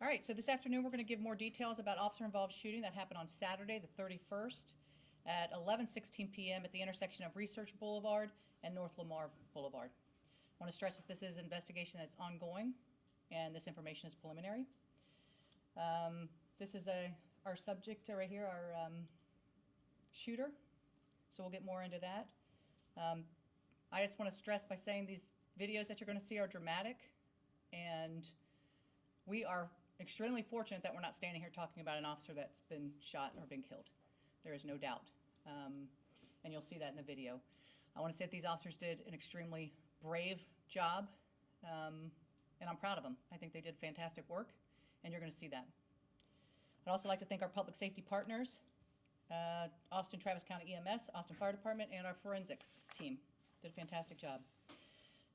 All right, so this afternoon we're going to give more details about officer-involved shooting that happened on Saturday, the 31st, at 11:16 p.m. at the intersection of Research Boulevard and North Lamar Boulevard. I want to stress that this is an investigation that's ongoing, and this information is preliminary. This is our subject right here, our shooter, so we'll get more into that. I just want to stress by saying these videos that you're going to see are dramatic, and we are extremely fortunate that we're not standing here talking about an officer that's been shot or been killed. There is no doubt, and you'll see that in the video. I want to say that these officers did an extremely brave job, and I'm proud of them. I think they did fantastic work, and you're going to see that. I'd also like to thank our public safety partners, Austin Travis County EMS, Austin Fire Department, and our forensics team. Did a fantastic job.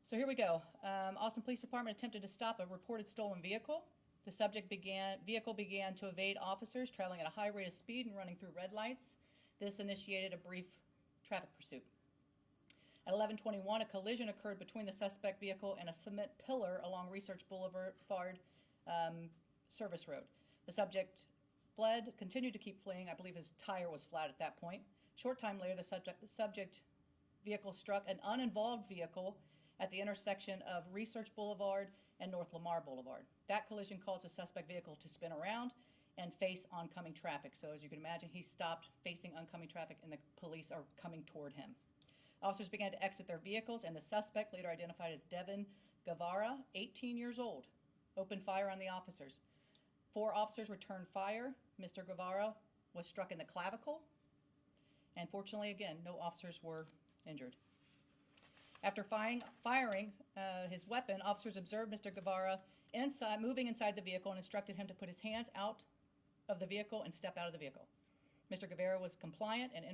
So here we go. Austin Police Department attempted to stop a reported stolen vehicle. The vehicle began to evade officers traveling at a high rate of speed and running through red lights. This initiated a brief traffic pursuit. At 11:21, a collision occurred between the suspect vehicle and a cement pillar along Research Boulevard Service Road. The subject fled, continued to keep fleeing. I believe his tire was flat at that point. Short time later, the subject vehicle struck an uninvolved vehicle at the intersection of Research Boulevard and North Lamar Boulevard. That collision caused the suspect vehicle to spin around and face oncoming traffic. So as you can imagine, he stopped facing oncoming traffic and the police are coming toward him. Officers began to exit their vehicles and the suspect, later identified as Devin Guevara, 18 years old, opened fire on the officers. 4 officers returned fire. Mr. Guevara was struck in the clavicle, and fortunately, again, no officers were injured. After firing his weapon, officers observed Mr. Guevara moving inside the vehicle and instructed him to put his hands out of the vehicle and step out of the vehicle. Mr. Guevara was compliant and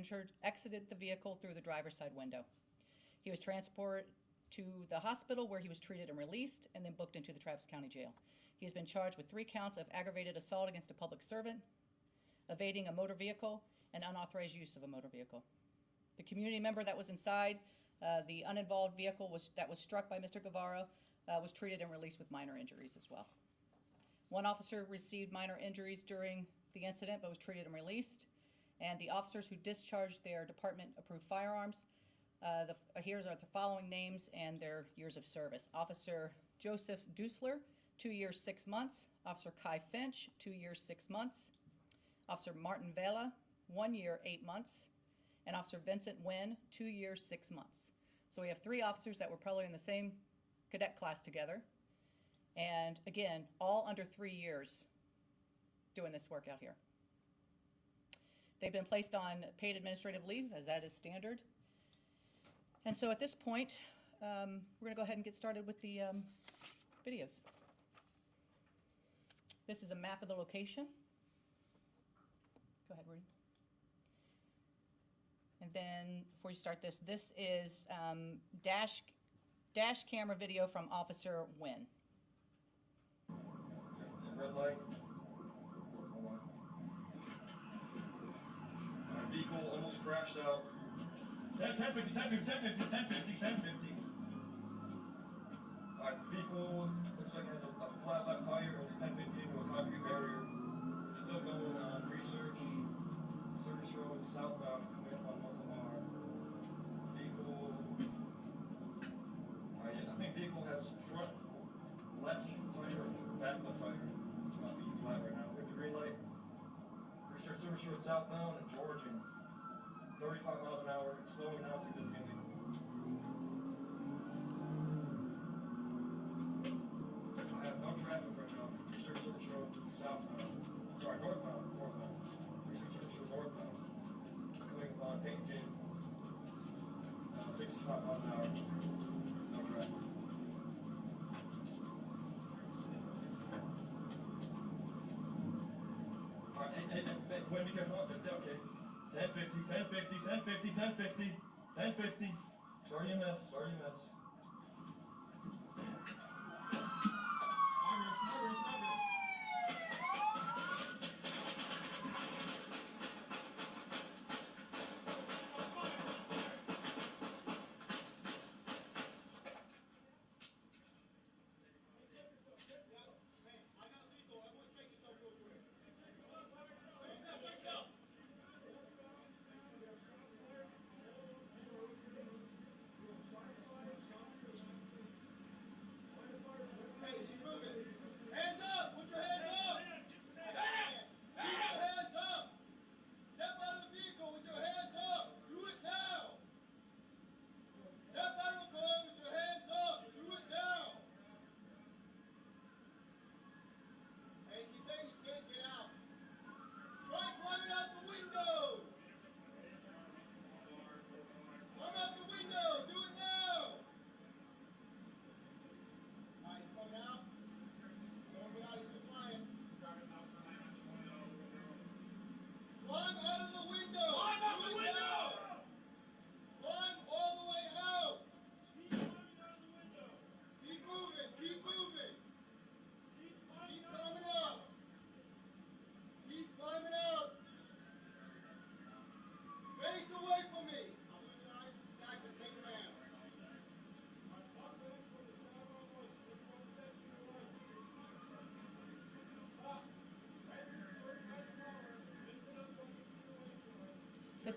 exited the vehicle through the driver's side window. He was transported to the hospital where he was treated and released, and then booked into the Travis County Jail. He has been charged with 3 counts of aggravated assault against a public servant, evading a motor vehicle, and unauthorized use of a motor vehicle. The community member that was inside the uninvolved vehicle that was struck by Mr. Guevara was treated and released with minor injuries as well. 1 officer received minor injuries during the incident but was treated and released. And the officers who discharged their department-approved firearms, here are the following names and their years of service. Officer Joseph Dusler, 2 years, 6 months. Officer Kai Finch, 2 years, 6 months. Officer Martin Vela, 1 year, 8 months. And Officer Vincent Nguyen, 2 years, 6 months. So we have 3 officers that were probably in the same cadet class together. And again, all under 3 years doing this work out here. They've been placed on paid administrative leave, as that is standard. And so at this point, we're going to go ahead and get started with the videos. This is a map of the location. Go ahead, Rudy. And then before you start this, this is dash camera video from Officer Nguyen. Red light. Vehicle almost crashed out. 1050, 1050, 1050, 1050, 1050. Alright, vehicle looks like it has a flat left tire and it's 1050 into a concrete barrier. It's still going on Research, Service Road, southbound, coming up on North Lamar. Vehicle, I think vehicle has front left tire or back left tire. It's not be flat right now. We have the green light. Research Service Road southbound and Georgian, 35 miles an hour. It's slowing down significantly. I have no traffic right now. Research Service Road southbound. Sorry, northbound. Research Service Road northbound. Coming upon Peyton Gym. 65 miles an hour. No traffic. When be careful, okay. 1050, 1050, 1050, 1050, 1050. Sorry you miss.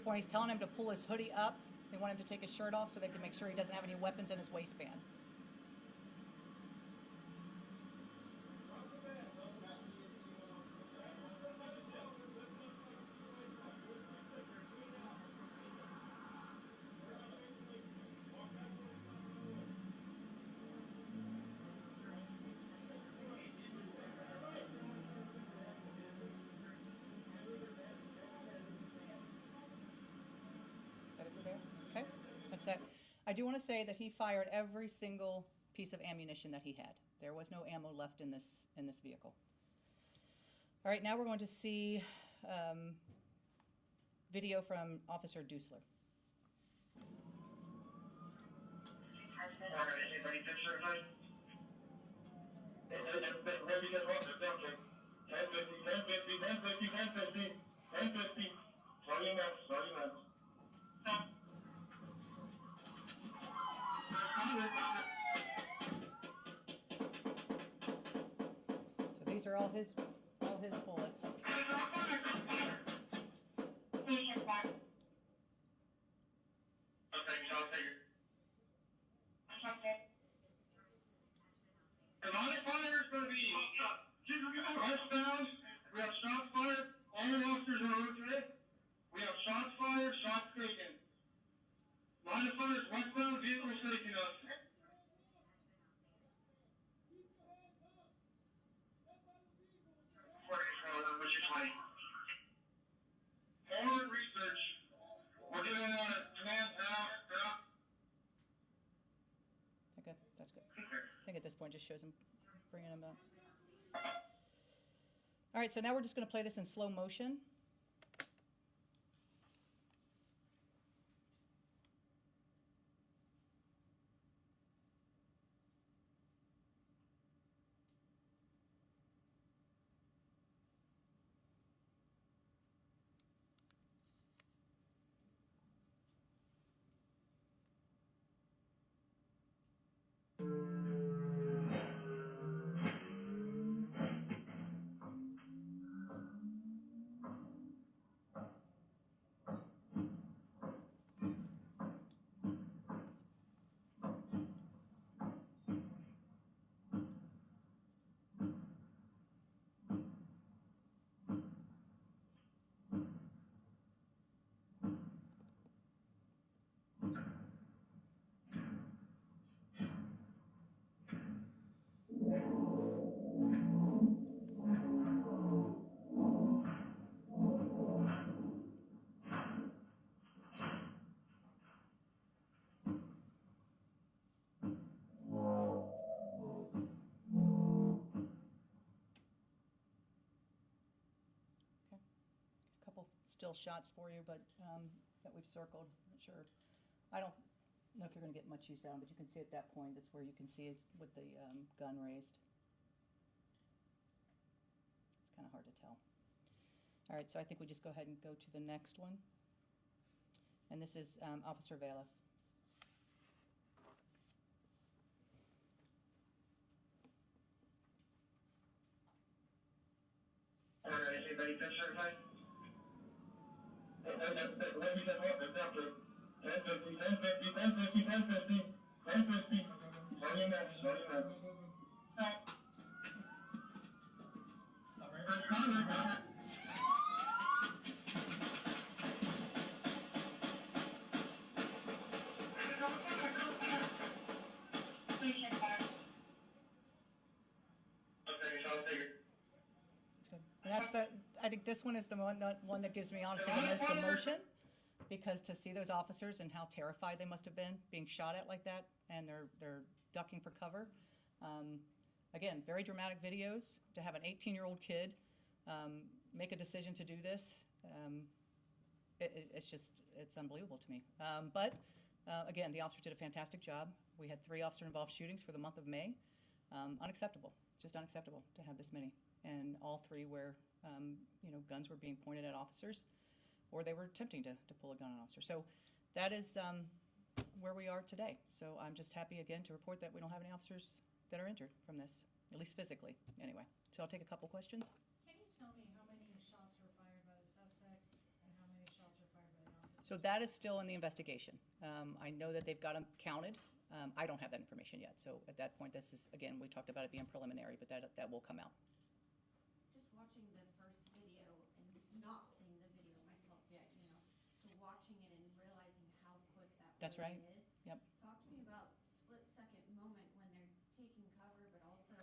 point, he's telling him to pull his hoodie up. They want him to take his shirt off so they can make sure he doesn't have any weapons in his waistband. Okay, that's it. I do want to say that he fired every single piece of ammunition that he had. There was no ammo left in this vehicle. All right, now we're going to see video from Officer Dusler. Anybody get certified? 1050. Sorry, man. So these are all his bullets. The modifier is going to be westbound. We have shots fired. All the officers are okay. We have shots fired, shots taken. Modifier is westbound. Vehicle taking us. What's your claim? Forward research. We're doing command now. Okay, that's good. I think at this point just shows him bringing him up. All right, so now we're just going to play this in slow motion. Still shots for you, but that we've circled. Not sure. I don't know if you're going to get much use out of them, but you can see at that point, that's where you can see it with the gun raised. It's kind of hard to tell. All right, so I think we just go ahead and go to the next one. And this is Officer Vela. Anybody get certified? 1050. Sorry, man. And I think this one is the one that gives me honestly the most emotion, because to see those officers and how terrified they must have been being shot at like that, and they're ducking for cover. Again, very dramatic videos. To have an 18-year-old kid make a decision to do this, it's unbelievable to me. But again, the officer did a fantastic job. We had 3 officer-involved shootings for the month of May. Unacceptable, just unacceptable to have this many. And all 3 where guns were being pointed at officers, or they were attempting to pull a gun on an officer. So that is where we are today. So I'm just happy again to report that we don't have any officers that are injured from this, at least physically anyway. So I'll take a couple questions. Can you tell me how many shots were fired by the suspect and how many shots were fired by the officer? So that is still in the investigation. I know that they've got them counted. I don't have that information yet. So at that point, this is, again, we talked about it being preliminary, but that will come out. Just watching the first video and not seeing the video myself yet, so watching it and realizing how quick that That's really right. is. Yep. Talk to me about split-second moment when they're taking cover, but also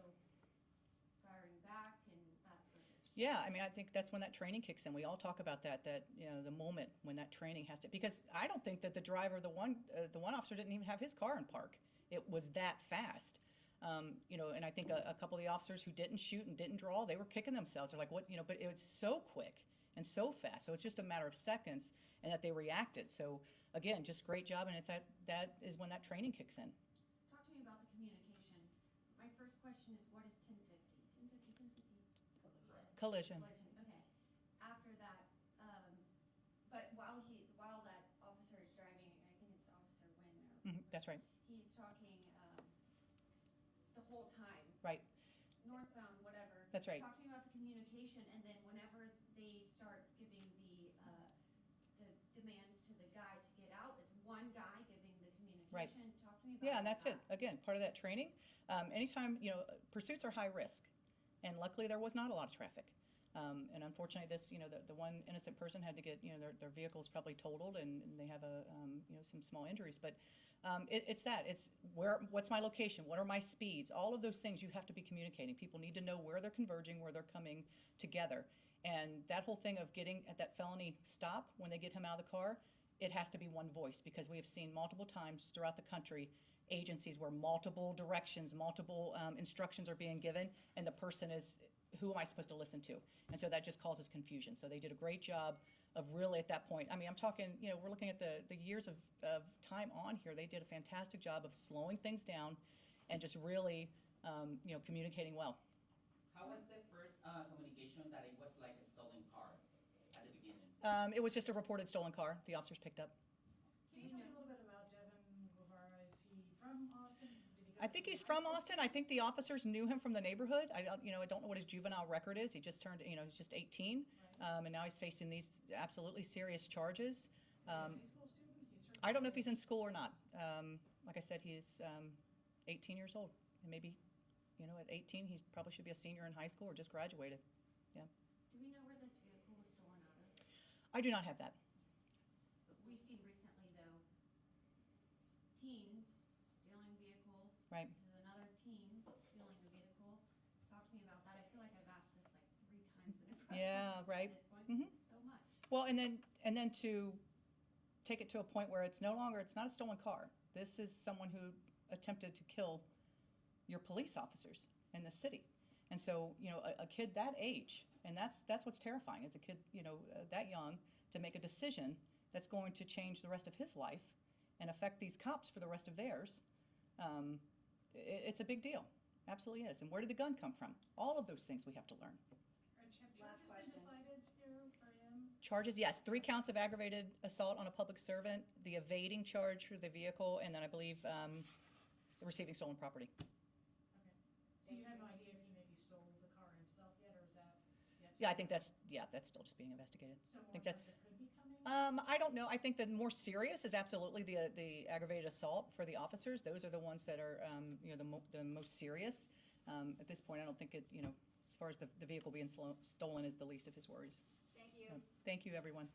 firing back and that sort of thing. Yeah, I mean, I think that's when that training kicks in. We all talk about that the moment when that training has to, because I don't think that the driver, the one officer didn't even have his car in park. It was that fast. And I think a couple of the officers who didn't shoot and didn't draw, they were kicking themselves. They're like, what, but it was so quick and so fast. So it's just a matter of seconds and that they reacted. So again, just great job. And it's that is when that training kicks in. Talk to me about the communication. My first question is, what is 1050? 1050? Collision. Okay. After that, but while that officer is driving, I think it's Officer Wynn. That's right. He's talking the whole time. Right. Northbound, whatever. That's right. Talking about the communication, and then whenever they start giving the demands to the guy to get out, it's one guy giving the communication. Right. Talk to me about Yeah, and that's that. it. Again, part of that training. Anytime, pursuits are high risk, and luckily there was not a lot of traffic. And unfortunately, the one innocent person had to get, their vehicles probably totaled, and they have some small injuries. But it's what's my location? What are my speeds? All of those things you have to be communicating. People need to know where they're converging, where they're coming together. And that whole thing of getting at that felony stop when they get him out of the car, it has to be one voice, because we have seen multiple times throughout the country agencies where multiple directions, multiple instructions are being given, and the person is, who am I supposed to listen to? And so that just causes confusion. So they did a great job of really at that point. I mean, I'm talking, we're looking at the years of time on here. They did a fantastic job of slowing things down and just really, communicating well. How was the first communication that it was like a stolen car at the beginning? It was just a reported stolen car the officers picked up. Can you tell me a little bit about Devin Boulevard? Is he from Austin? Did he go I to think he's school? from Austin. I think the officers knew him from the neighborhood. I don't know what his juvenile record is. He just turned, he's just 18, and now he's facing these absolutely serious charges. Is he a high school student? He's I don't know if he's in school or not. Like I said, he's 18 years old, and maybe, at 18, he probably should be a senior in high school or just graduated. Do we know where this vehicle was stolen out of? I do not have that. We've seen recently, though, teens stealing vehicles. Right. This is another teen stealing a vehicle. Talk to me about that. I feel like I've asked this like 3 times in a press Yeah, conference right. at this point. Mhm. It's so much. Well, and then to take it to a point where it's not a stolen car. This is someone who attempted to kill your police officers in the city. And so, a kid that age, and that's what's terrifying, is a kid, that young, to make a decision that's going to change the rest of his life and affect these cops for the rest of theirs. It's a big deal. Absolutely is. And where did the gun come from? All of those things we have to learn. Have charges been decided here for him? Charges, yes, 3 counts of aggravated assault on a public servant, the evading charge for the vehicle, and then I believe the receiving stolen property. Okay. So you have no idea if he maybe stole the car himself yet, or is that yet to Yeah, I be- think that's still just being investigated. So more think that's- charges could be coming? I don't know. I think the more serious is absolutely the aggravated assault for the officers. Those are the ones that are, the most serious. At this point, I don't think it, as far as the vehicle being stolen is the least of his worries. Thank you. Thank you, everyone.